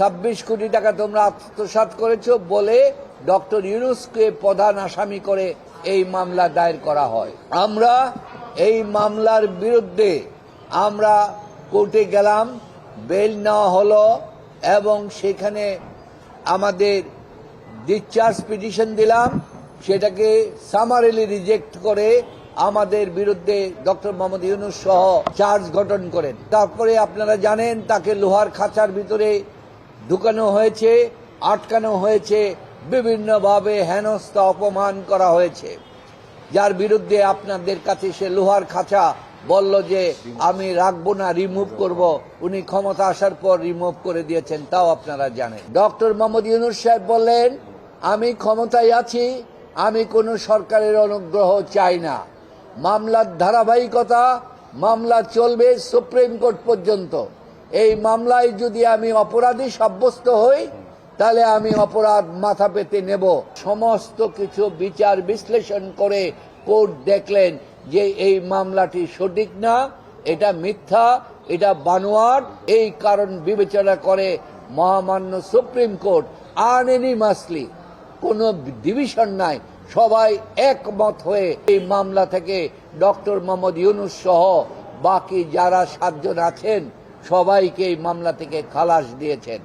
26 কোটি টাকা তোমরা আত্মসাৎ করেছো বলে ডক্টর ইউনূসকে প্রধান আসামি করে এই মামলা দায়ের করা হয়। আমরা এই মামলার বিরুদ্ধে আমরা কোর্টে গেলাম, বেল নেওয়া হলো এবং সেখানে আমাদের ডিসচার্জ পিটিশন দিলাম, সেটাকে সামারিলি রিজেক্ট করে আমাদের বিরুদ্ধে ডক্টর মোহাম্মদ ইউনূস সহ চার্জ গঠন করেন। তারপরে আপনারা জানেন তাকে লোহার খাঁচার ভিতরে ঢুকানো হয়েছে, আটকানো হয়েছে, বিভিন্নভাবে হেনস্থা অপমান করা হয়েছে, যার বিরুদ্ধে আপনাদের কাছে সে লোহার খাঁচা বলল যে আমি রাখবো না, রিমুভ করব। উনি ক্ষমতা আসার পর রিমুভ করে দিয়েছেন, তাও আপনারা জানেন। ডক্টর মোহাম্মদ ইউনূস সাহেব বললেন আমি ক্ষমতায় আছি, আমি কোনো সরকারের অনুগ্রহ চাই না। মামলার ধারাবাহিকতা, মামলা চলবে সুপ্রিম কোর্ট পর্যন্ত। এই মামলায় যদি আমি অপরাধী সাব্যস্ত হই তাহলে আমি অপরাধ মাথা পেতে নেব। সমস্ত কিছু বিচার বিশ্লেষণ করে কোর্ট দেখলেন যে এই মামলাটি সঠিক না, এটা মিথ্যা, এটা বানোয়াট। এই কারণ বিবেচনা করে মহামান্য সুপ্রিম কোর্ট আনএনিমাসলি, কোনো ডিভিশন নাই, সবাই একমত হয়ে এই মামলা থেকে ডক্টর মোহাম্মদ ইউনূস সহ বাকি যারা 7 জন আছেন সবাইকে এই মামলা থেকে খালাস দিয়েছেন।